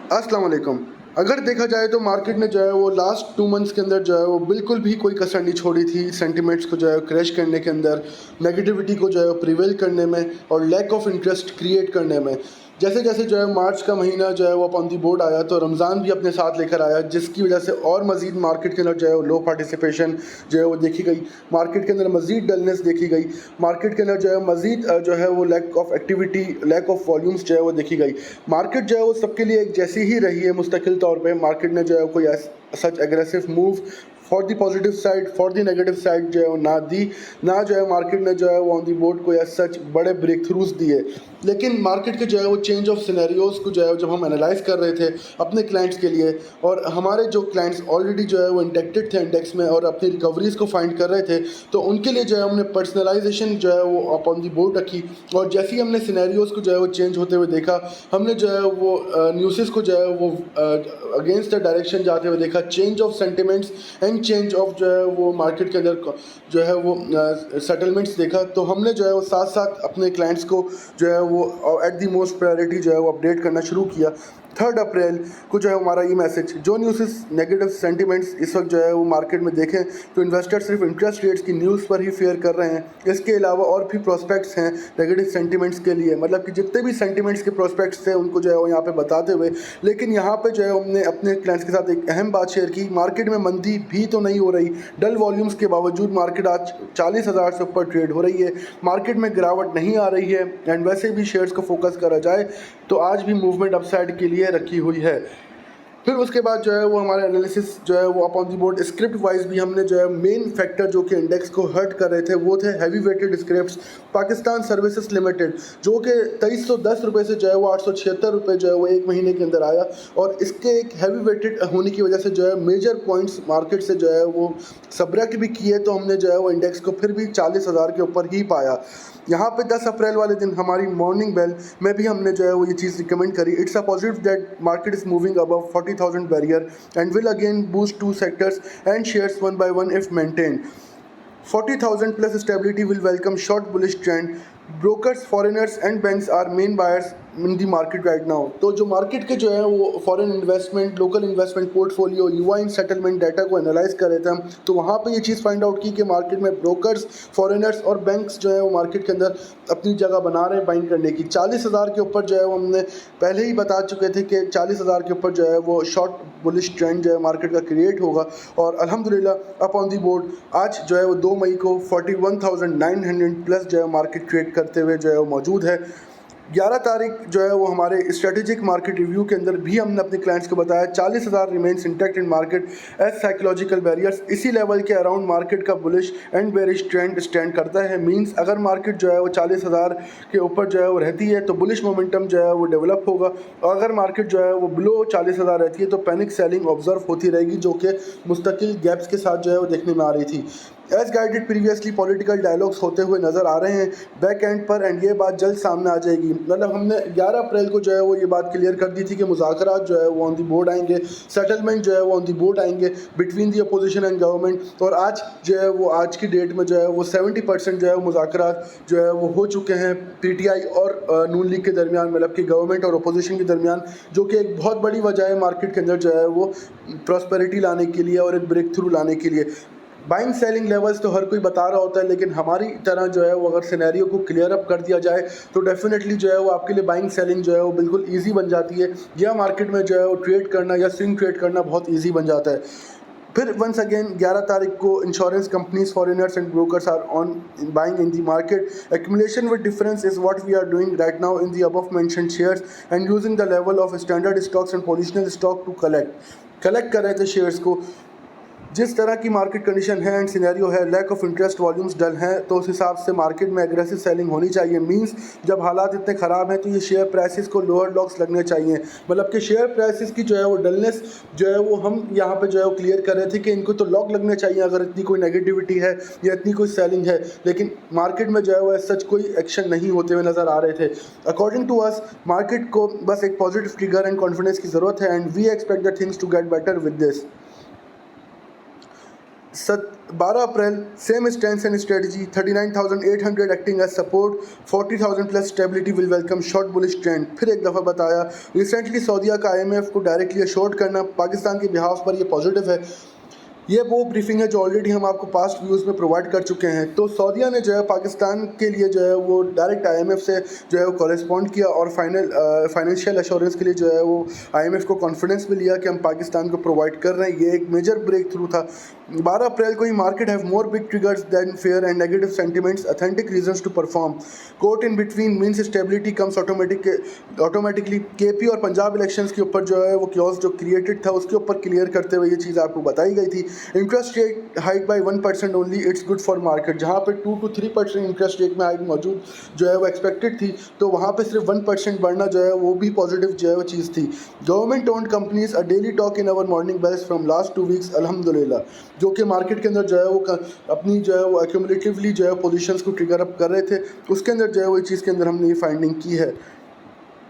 अस्सलाम वालेकुम। अगर देखा जाए तो मार्केट ने जो है वो लास्ट 2 मंथ्स के अंदर जो है वो बिल्कुल भी कोई कसर नहीं छोड़ी थी सेंटिमेंट्स को जो है क्रैश करने के अंदर, नेगेटिविटी को जो है प्रिवेल करने में और लैक ऑफ इंटरेस्ट क्रिएट करने में। जैसे जैसे जो है मार्च का महीना जो है वो ऑन दी बोर्ड आया तो रमज़ान भी अपने साथ लेकर आया, जिसकी वजह से और मज़ीद मार्केट के अंदर जो है वो लो पार्टिसिपेशन जो है वो देखी गई, मार्केट के अंदर मज़ीद डलनेस देखी गई, मार्केट के अंदर जो है मज़ीद जो है वो lack of activity, lack of volumes जो है वो देखी गई। मार्केट जो है वो सबके लिए एक जैसी ही रही है मुस्तकिल तौर पे। मार्केट ने जो है कोई such aggressive move for the positive side, for the negative side जो है वो ना दी, ना जो है मार्केट ने जो है वो ऑन दी बोर्ड को एज सच बड़े ब्रेक थ्रूज दिए। लेकिन मार्केट के जो है वो चेंज ऑफ सिनेरियोज़ को जो है जब हम एनालाइज कर रहे थे अपने क्लाइंट्स के लिए, और हमारे जो क्लाइंट्स ऑलरेडी जो है वो इंडेक्टेड थे इंडेक्स में और अपनी रिकवरीज को फाइंड कर रहे थे, तो उनके लिए जो है हमने पर्सनलाइजेशन जो है वो अप ऑन दी बोर्ड रखी। और जैसे ही हमने सिनेरियोज़ को जो है वो चेंज होते हुए देखा, हमने जो है वो न्यूज़ को जो है वो अगेंस्ट द डायरेक्शन जाते हुए देखा, change of sentiments and change of जो है वो मार्केट के अंदर जो है वो सेटलमेंट्स देखा। तो हमने जो है वो साथ साथ अपने क्लाइंट्स को जो है वो एट दी मोस्ट प्रायोरिटी जो है वो अपडेट करना शुरू किया। 3 अप्रैल को जो है हमारा ये मैसेज, जो न्यूज़ नेगेटिव सेंटिमेंट्स इस वक्त जो है वो मार्केट में देखें तो इन्वेस्टर सिर्फ इंटरेस्ट रेट्स की न्यूज़ पर ही फेयर कर रहे हैं। इसके अलावा और भी प्रोस्पेक्ट्स हैं नेगेटिव सेंटिमेंट्स के लिए, मतलब कि जितने भी सेंटिमेंट्स के प्रोस्पेक्ट्स थे उनको जो है वो यहाँ पे बताते हुए। लेकिन यहाँ पे जो है हमने अपने क्लाइंट्स के साथ एक अहम बात शेयर की, मार्केट में मंदी भी तो नहीं हो रही, डल वॉल्यूम्स के बावजूद मार्केट आज 40,000 से ऊपर ट्रेड हो रही है, मार्केट में गिरावट नहीं आ रही है। एंड वैसे भी शेयर्स को फोकस करा जाए तो आज भी मूवमेंट अपसाइड के लिए रखी हुई है। फिर उसके बाद जो है वो हमारे एनालिसिस जो है वो upon the board script wise भी हमने जो है मेन फैक्टर जो कि इंडेक्स को हर्ट कर रहे थे वो थे heavy weighted scripts. Pakistan services limited जो कि 2310 रुपये से जो है वो 876 रुपये जो है वो एक महीने के अंदर आया, और इसके एक हैवी वेटेड होने की वजह से जो है मेजर पॉइंट्स मार्केट से जो है वो सब्रेक्ट भी किए, तो हमने जो है वो इंडेक्स को फिर भी 40,000 के ऊपर ही पाया। यहाँ पे 10 अप्रैल वाले दिन हमारी मॉर्निंग बेल में भी हमने जो है वो ये चीज़ रिकमेंड करी, it's a positive that market is moving above 40,000 barrier and will again boost to sectors and shares one by one if maintain. 40,000 plus stability will welcome short bullish trend. Brokers, foreigners and banks are main buyers in the market right now. तो जो market के जो है वो foreign investment, local investment portfolio, युवा इन settlement data को analyse कर रहे थे हम, तो वहाँ पे ये चीज़ फाइंड आउट की कि मार्केट में ब्रोकर्स, फॉरेनर्स और बैंक्स जो है वो मार्केट के अंदर अपनी जगह बना रहे हैं बाइंग करने की। 40,000 के ऊपर जो है वो हमने पहले ही बता चुके थे कि 40,000 के ऊपर जो है वो शॉर्ट बुलिश ट्रेंड जो है मार्केट का क्रिएट होगा, और अल्हम्दुलिल्लाह अप ऑन दी बोर्ड आज जो है वो 2 मई को 41,900 प्लस जो है मार्केट ट्रेड करते हुए जो है वो मौजूद है। 11 तारीख जो है वो हमारे स्ट्रेटेजिक मार्केट रिव्यू के अंदर भी हमने अपने क्लाइंट्स को बताया 40,000 remains intact in market as psychological barriers. इसी लेवल के अराउंड मार्केट का bullish and bearish trend stand करता है। मींस अगर मार्केट जो है वो 40,000 के ऊपर जो है वो रहती है तो बुलिश मोमेंटम जो है वो डेवलप होगा, और अगर मार्केट जो है वो बिलो 40,000 रहती है तो पैनिक सेलिंग ऑब्जर्व होती रहेगी, जो कि मुस्तकिल गैप्स के साथ जो है वो देखने में आ रही थी। As guided previously political dialogues होते हुए नज़र आ रहे हैं बैक एंड पर, एंड ये बात जल्द सामने आ जाएगी। मतलब हमने 11 अप्रैल को जो है वो ये बात क्लियर कर दी थी कि मुज़ाकरात जो है वो ऑन दी बोर्ड आएंगे, सेटलमेंट जो है वो ऑन दी बोर्ड आएंगे between the opposition and government. और आज जो है वो आज की डेट में जो है वो 70% जो है वो मुज़ाकरात जो है वो हो चुके हैं PTI और नून लीग के दरमियान, मतलब कि गवर्नमेंट और अपोजिशन के दरमियान, जो कि एक बहुत बड़ी वजह है मार्केट के अंदर जो है वो प्रॉस्पेरिटी लाने के लिए और एक ब्रेक थ्रू लाने के लिए। बाइंग सेलिंग लेवल्स तो हर कोई बता रहा होता है, लेकिन हमारी तरह जो है वो अगर सिनेरियो को क्लियर अप कर दिया जाए तो डेफिनेटली जो है वो आपके लिए बाइंग सेलिंग जो है वो बिल्कुल ईजी बन जाती है, या मार्केट में जो है वो ट्रेड करना या स्विंग ट्रेड करना बहुत ईजी बन जाता है। फिर वंस अगेन 11 तारीख को insurance companies, foreigners and brokers are on buying in the market. Accumulation with difference is what we are doing right now in the above mentioned shares and using the level of standard stocks and positional stock to collect कर रहे थे shares को। जिस तरह की market condition है and scenario है, lack of interest, volumes dull हैं, तो उस हिसाब से मार्केट में एग्रेसिव सेलिंग होनी चाहिए। मींस जब हालात इतने ख़राब हैं तो ये शेयर प्राइसेस को लोअर लॉक्स लगने चाहिए, मतलब कि शेयर प्राइसेस की जो है वो डलनेस जो है वो हम यहाँ पे जो है वो क्लियर कर रहे थे कि इनको तो लॉक लगने चाहिए अगर इतनी कोई नेगेटिविटी है या इतनी कोई सेलिंग है। लेकिन मार्केट में जो है वो सच कोई एक्शन नहीं होते हुए नज़र आ रहे थे। अकॉर्डिंग टू अस मार्केट को बस एक पॉजिटिव ट्रिगर एंड कॉन्फिडेंस की ज़रूरत है, and we expect the things to get better with this. 12 April same stance and strategy 39,800 acting as support 40,000 plus stability will welcome short bullish trend. फिर एक दफ़ा बताया रिसेंटली सऊदीया का IMF को directly short करना पाकिस्तान के बिहाफ पर ये पॉजिटिव है। ये वो ब्रीफिंग है जो ऑलरेडी हम आपको पास्ट व्यूज़ में प्रोवाइड कर चुके हैं। तो सऊदीया ने जो है पाकिस्तान के लिए जो है वो डायरेक्ट IMF से जो है वो कॉरेस्पॉन्ड किया और फाइनेंशियल एश्योरेंस के लिए जो है वो IMF को कॉन्फिडेंस भी लिया कि हम पाकिस्तान को प्रोवाइड कर रहे हैं। ये एक मेजर ब्रेक थ्रू था। 12 अप्रैल को ही market have more big triggers than fair and negative sentiments authentic reasons to perform quote in between means stability comes automatically KP और पंजाब इलेक्शंस के ऊपर जो है वो क्लॉज जो क्रिएटेड था उसके ऊपर क्लियर करते हुए ये चीज़ आपको बताई गई थी। Interest rate hike by 1% only it's good for market. जहाँ पे 2 to 3% इंटरेस्ट रेट में हाइक मौजूद जो है वो एक्सपेक्टेड थी, तो वहाँ पे सिर्फ 1% बढ़ना जो है वो भी पॉजिटिव जो है वो चीज़ थी। Government owned companies a daily talk in our morning bells from last 2 weeks अल्हम्दुलिल्लाह, जो कि मार्केट के अंदर जो है वो अपनी जो है वो एक्यूमुलेटिवली जो है पोजीशंस को ट्रिगर अप कर रहे थे। उसके अंदर जो है वो चीज़ के अंदर हमने ये फाइंडिंग की है।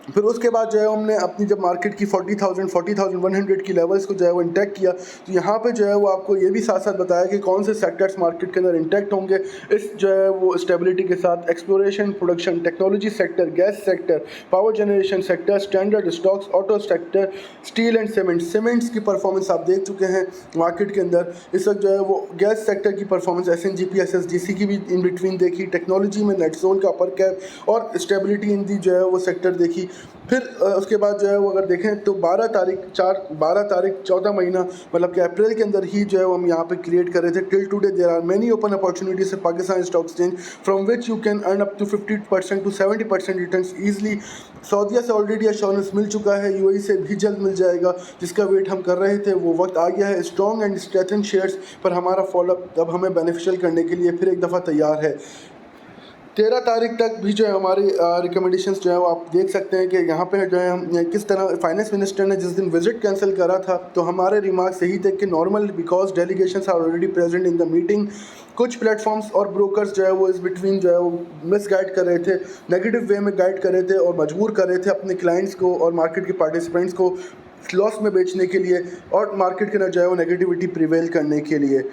फिर उसके बाद जो है हमने अपनी जब मार्केट की 40,100 की लेवल्स को जो है वो इंटैक्ट किया, तो यहाँ पे जो है वो आपको ये भी साथ साथ बताया कि कौन से सेक्टर्स मार्केट के अंदर इंटैक्ट होंगे इस जो है वो स्टेबिलिटी के साथ। Exploration, production, technology sector, gas sector, power generation sector, standard stocks, auto sector, steel and cements की परफॉर्मेंस आप देख चुके हैं मार्केट के अंदर। इस वक्त जो है वो गैस सेक्टर की परफॉर्मेंस SNGP SSGC की भी इन बिटवीन देखी, टेक्नोलॉजी में नेटजोन का अपर कैप और स्टेबिलिटी इन दी जो है वो सेक्टर देखी। फिर उसके बाद जो है वो अगर देखें तो 12 तारीख 14 महीना मतलब कि अप्रैल के अंदर ही जो है वो हम यहाँ पे क्रिएट कर रहे थे। Till today there are many open opportunities in Pakistan stock exchange from which you can earn up to 50% to 70% returns easily. सऊदीया से ऑलरेडी एश्योरेंस मिल चुका है, UAE से भी जल्द मिल जाएगा, जिसका वेट हम कर रहे थे, वो वक्त आ गया है। स्ट्रॉन्ग एंड स्ट्रेथन शेयर्स पर हमारा फॉलोअप अब हमें बेनिफिशियल करने के लिए फिर एक दफ़ा तैयार है। 13 तारीख तक भी जो है हमारी रिकमेंडेशंस जो है वो आप देख सकते हैं कि यहाँ पे जो है हम किस तरह फाइनेंस मिनिस्टर ने जिस दिन विजिट कैंसिल करा था, तो हमारे रिमार्क्स यही थे कि normal because delegations are already present in the meeting. कुछ प्लेटफॉर्म्स और ब्रोकर्स जो है वो इस बिटवीन जो है वो मिस गाइड कर रहे थे, नेगेटिव वे में गाइड कर रहे थे और मजबूर कर रहे थे अपने क्लाइंट्स को और मार्केट के पार्टिसिपेंट्स को लॉस में बेचने के लिए और मार्केट के अंदर जो है वो नेगेटिविटी प्रिवेल करने के लिए।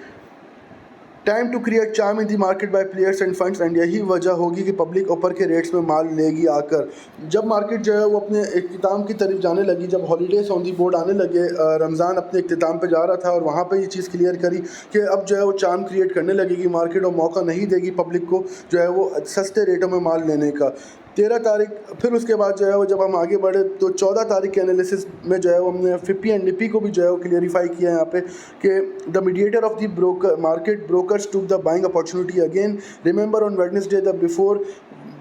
Time to create charm in the market by players and funds and यही वजह होगी कि पब्लिक ऊपर के रेट्स में माल लेगी आकर। जब मार्केट जो है वो अपने इख्तिताम की तरफ जाने लगी, जब हॉलीडेज ऑन दी बोर्ड आने लगे, रमज़ान अपने इख्तिताम पे जा रहा था और वहाँ पे ये चीज़ क्लियर करी कि अब जो है वो चार्म क्रिएट करने लगेगी मार्केट और मौका नहीं देगी पब्लिक को जो है वो सस्ते रेटों में माल लेने का। 13 तारीख फिर उसके बाद जो है वो जब हम आगे बढ़े तो 14 तारीख के एनालिसिस में जो है वो हमने FIPPI एंड NIFTY को भी जो है वो क्लियरिफाई किया यहाँ पे कि the mediator of the broker market brokers took the buying opportunity again. Remember on Wednesday the before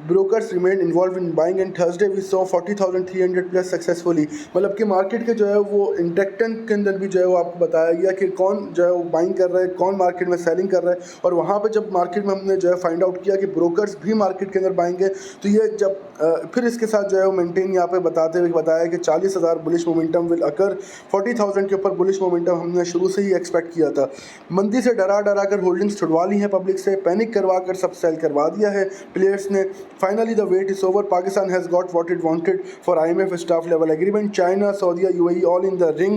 brokers remained involved in buying and Thursday we saw 40,300 plus successfully. मतलब कि मार्केट के जो है वो इंटेक्टन के अंदर भी जो है वो आपको बताया गया कि कौन जो है वो बाइंग कर रहा है, कौन मार्केट में सेलिंग कर रहा है। और वहाँ पे जब मार्केट में हमने जो है फाइंड आउट किया कि ब्रोकर्स भी मार्केट के अंदर बाइंग है, तो ये जब फिर इसके साथ जो है वो मेंटेन यहाँ पे बताते हुए बताया कि 40,000 बुलिश मोमेंटम विल अकर। 40,000 के ऊपर बुलिश मोमेंटम हमने शुरू से ही एक्सपेक्ट किया था। मंदी से डरा कर होल्डिंग्स छुड़वा ली हैं पब्लिक से, पैनिक करवा कर सब सेल करवा दिया है प्लेयर्स ने। Finally, the wait is over. Pakistan has got what it wanted for IMF staff level agreement. China, Saudi, UAE all in the ring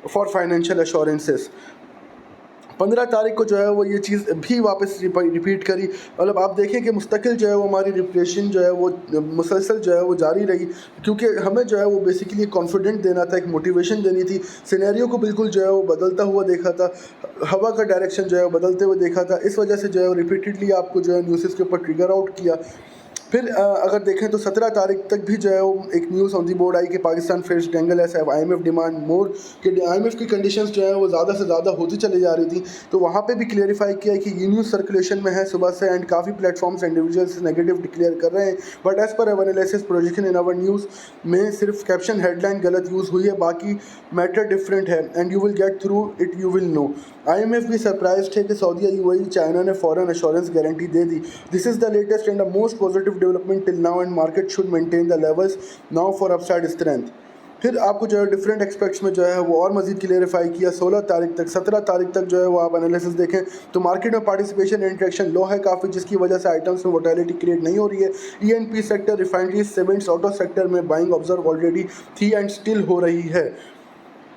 for financial assurances. 15 तारीख को जो है वो ये चीज़ भी वापस रिपीट करी। मतलब आप देखें कि मुस्तकिल जो है वो हमारी रिप्रेशन जो है वो मुसलसल जो है वो जारी रही, क्योंकि हमें जो है वो बेसिकली कॉन्फिडेंट देना था, एक मोटिवेशन देनी थी। सिनेरियो को बिल्कुल जो है वो बदलता हुआ देखा था, हवा का डायरेक्शन जो है वो बदलते हुए देखा था। इस वजह से जो है वो रिपीटेडली आपको जो है न्यूज़ के ऊपर ट्रिगर आउट किया। फिर अगर देखें तो 17 तारीख तक भी जो है वो एक न्यूज़ ऑन दी बोर्ड आई कि Pakistan face dangle as IMF demand more कि IMF की कंडीशंस जो है वो ज़्यादा से ज़्यादा होती चली जा रही थी। तो वहाँ पे भी क्लियरिफाई किया है कि ये न्यूज़ सर्कुलेशन में है सुबह से एंड काफ़ी प्लेटफॉर्म्स इंडिविजुअल्स नेगेटिव डिक्लेयर कर रहे हैं, but as per analysis projection in our news में सिर्फ कैप्शन हेडलाइन गलत यूज़ हुई है, बाकी मैटर डिफरेंट है and you will get through it you will know. IMF भी सरप्राइज्ड है कि सऊदीया, UAE, चाइना ने फॉरेन एश्योरेंस गारंटी दे दी। This is the latest and the most positive development till now and market should maintain the levels now for upside strength. फिर आपको जो है डिफरेंट एक्सपेक्ट्स में जो है वो और मजीद क्लियरिफाई किया 16 तारीख तक। 17 तारीख तक जो है वो आप एनालिसिस देखें तो मार्केट में पार्टिसिपेशन इंट्रैक्शन लो है काफ़ी, जिसकी वजह से आइटम्स में वोटेलिटी क्रिएट नहीं हो रही है। ENP sector, refineries, cements, auto sector में बाइंग ऑब्जर्व ऑलरेडी थी एंड स्टिल हो रही है।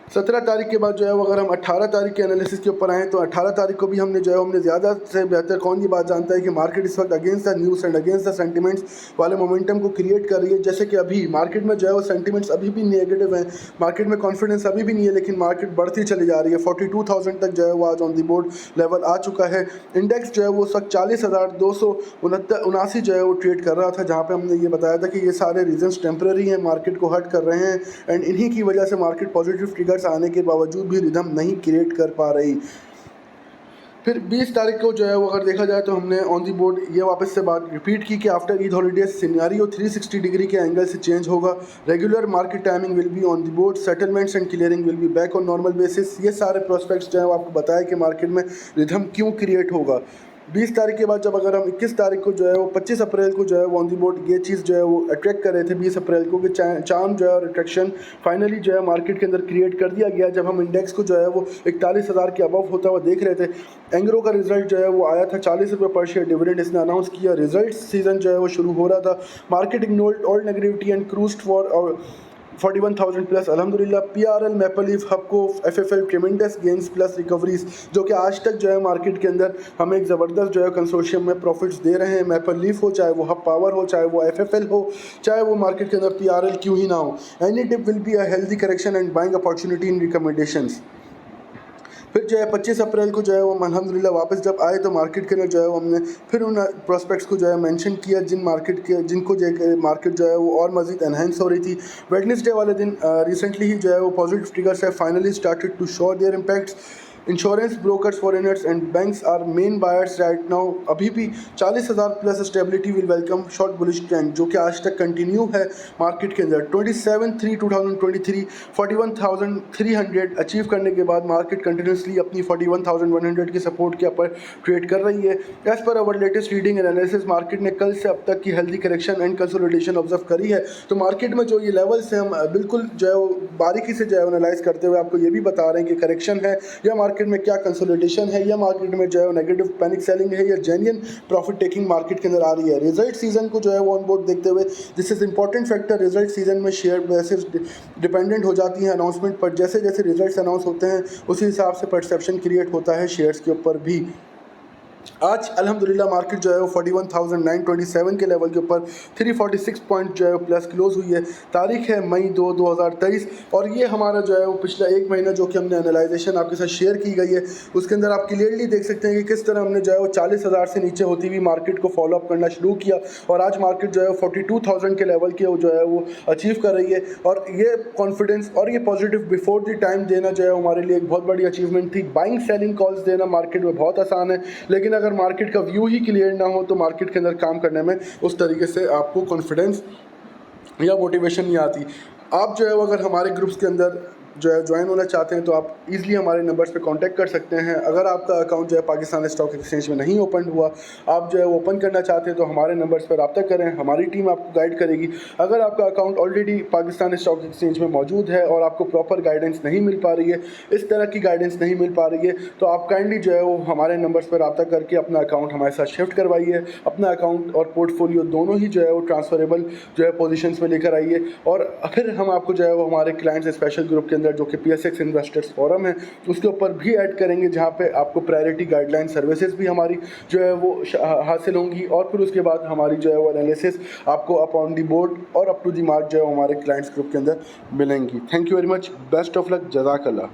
17 तारीख के बाद जो है वो अगर हम 18 तारीख के एनालिसिस के ऊपर आएँ तो 18 तारीख को भी हमने जो है हमने ज़्यादा से बेहतर कौन ये बात जानता है कि मार्केट इस वक्त against the news and against the sentiments वाले मोमेंटम को क्रिएट कर रही है। जैसे कि अभी मार्केट में जो है वो सेंटिमेंट्स अभी भी नेगेटिव हैं, मार्केट में कॉन्फिडेंस अभी भी नहीं है, लेकिन मार्केट बढ़ती चली जा रही है। 42,000 तक जो है वो आज ऑन दी बोर्ड लेवल आ चुका है। इंडेक्स जो है वो उस वक्त 40,279 जो है वो ट्रेड कर रहा था, जहाँ पे हमने ये बताया था कि ये सारे रीजंस टेम्पररी हैं, मार्केट को हर्ट कर रहे हैं एंड इन्हीं की वजह से मार्केट पॉजिटिव ट्रिगर्स आने के बावजूद भी रिदम नहीं क्रिएट कर पा रही। फिर 20 तारीख को जो है वो अगर देखा जाए तो हमने ऑन दी बोर्ड ये वापस से बात रिपीट की कि after Eid holidays scenario 360 degree के एंगल से चेंज होगा। Regular market timing will be on the board, settlements and clearing will be back on normal basis. ये सारे प्रोस्पेक्ट्स जो है वो आपको बताया कि मार्केट में रिदम क्यों क्रिएट होगा। 20 तारीख के बाद जब अगर हम 21 तारीख को जो है वो 25 अप्रैल को जो है वो ऑन दी बोर्ड ये चीज़ जो है वो अट्रैक्ट कर रहे थे 20 अप्रैल को कि चार्म जो है और अट्रैक्शन फाइनली जो है मार्केट के अंदर क्रिएट कर दिया गया। जब हम इंडेक्स को जो है वो 41,000 के अबव होता हुआ देख रहे थे, एंग्रो का रिजल्ट जो है वो आया था 40 रुपये पर शेयर डिविडेंड इसने अनाउंस किया। रिजल्ट सीजन जो है वो शुरू हो रहा था, market ignored all negativity and cruised for 41,000 plus. अल्हम्दुलिल्लाह PRL, Maple Leaf, Hubco, FFL tremendous gains plus recoveries जो कि आज तक जो है मार्केट के अंदर हमें एक ज़बरदस्त जो है कंसोर्शियम में प्रॉफिट्स दे रहे हैं। मैपल लीफ हो, चाहे वो हब पावर हो, चाहे वो FFL हो, चाहे वो मार्केट के अंदर PRL क्यों ही ना हो। Any dip will be a healthy correction and buying opportunity in recommendations. फिर जो है 25 अप्रैल को जो है वो अल्हम्दुलिल्लाह वापस जब आए तो मार्केट के अंदर जो है वो हमने फिर उन प्रोस्पेक्ट्स को जो है मेंशन किया जिनको जो है मार्केट जो है वो और मज़ीद एनहेंस हो रही थी। वेडनेसडे वाले दिन रिसेंटली ही जो है वो पॉजिटिव ट्रिगर्स है finally started to show their impacts. Insurance brokers foreigners and banks are main buyers right now. अभी भी 40,000 plus stability will welcome short bullish trend जो कि आज तक कंटिन्यू है मार्केट के अंदर। 27/3/2023 41,300 अचीव करने के बाद मार्केट कंटिन्यूसली अपनी 41,100 की सपोर्ट के ऊपर ट्रेड कर रही है। एज पर अवर लेटेस्ट रीडिंग एनालिसिस मार्केट ने कल से अब तक की healthy correction and consolidation observe करी है। तो मार्केट में जो ये लेवल्स हैं हम बिल्कुल जो है वो बारीकी से जो है एनालाइज करते हुए आपको ये भी बता रहे हैं कि करेक्शन है या मार्केट में क्या कंसोलिडेशन है, या मार्केट में जो है नेगेटिव पैनिक सेलिंग है, या जेन्युइन प्रॉफिट टेकिंग मार्केट के अंदर आ रही है। रिजल्ट सीजन को जो है वो ऑन बोर्ड देखते हुए this is important factor. Result season में शेयर बेसिस डिपेंडेंट हो जाती हैं अनाउंसमेंट पर। जैसे जैसे रिजल्ट्स अनाउंस होते हैं उसी हिसाब से परसेप्शन क्रिएट होता है शेयर्स के ऊपर भी। आज अल्हम्दुलिल्लाह मार्केट जो है वो 41,927 के लेवल के ऊपर 346 पॉइंट जो है प्लस क्लोज हुई है। तारीख है मई 2, 2023 और ये हमारा जो है वो पिछला एक महीना जो कि हमने एनालाइजेशन आपके साथ शेयर की गई है उसके अंदर आप क्लियरली देख सकते हैं कि किस तरह हमने जो है वो 40,000 से नीचे होती हुई मार्केट को फॉलो अप करना शुरू किया और आज मार्केट जो है 42,000 के लेवल के जो है वो अचीव कर रही है। और ये कॉन्फिडेंस और ये पॉजिटिव बिफोर द टाइम देना जो है हमारे लिए एक बहुत बड़ी अचीवमेंट थी। बाइंग सेलिंग कॉल्स देना मार्केट में बहुत आसान है, लेकिन अगर मार्केट का व्यू ही क्लियर ना हो तो मार्केट के अंदर काम करने में उस तरीके से आपको कॉन्फिडेंस या मोटिवेशन नहीं आती। आप जो है वो अगर हमारे ग्रुप्स के अंदर जो है ज्वाइन होना चाहते हैं तो आप इजीली हमारे नंबर्स पे कांटेक्ट कर सकते हैं। अगर आपका अकाउंट जो है पाकिस्तान स्टॉक एक्सचेंज में नहीं ओपन हुआ, आप जो है ओपन करना चाहते हैं तो हमारे नंबर्स पर रब्ता करें, हमारी टीम आपको गाइड करेगी। अगर आपका account already Pakistan stock exchange में मौजूद है और आपको प्रॉपर गाइडेंस नहीं मिल पा रही है, इस तरह की गाइडेंस नहीं मिल पा रही है, तो आप काइंडली जो है वो हमारे नंबर्स पर रब्ता करके अपना अकाउंट हमारे साथ शिफ्ट करवाइए। अपना अकाउंट और पोर्टफोलियो दोनों ही जो है वो ट्रांसफरेबल जो है पोजीशंस में लेकर आइए और फिर हम आपको जो है वो हमारे क्लाइंट्स स्पेशल ग्रुप के अंदर जो कि PSX इन्वेस्टर्स फोरम है उसके ऊपर भी ऐड करेंगे, जहाँ पे आपको प्रायोरिटी गाइडलाइन सर्विसेज भी हमारी जो है वो हासिल होंगी और फिर उसके बाद हमारी जो है वो एनालिसिस आपको अप ऑन दी बोर्ड और अप टू दी मार्क जो है हमारे क्लाइंट्स ग्रुप के अंदर मिलेंगी। Thank you very much, best of luck, जज़ाकल्लाह।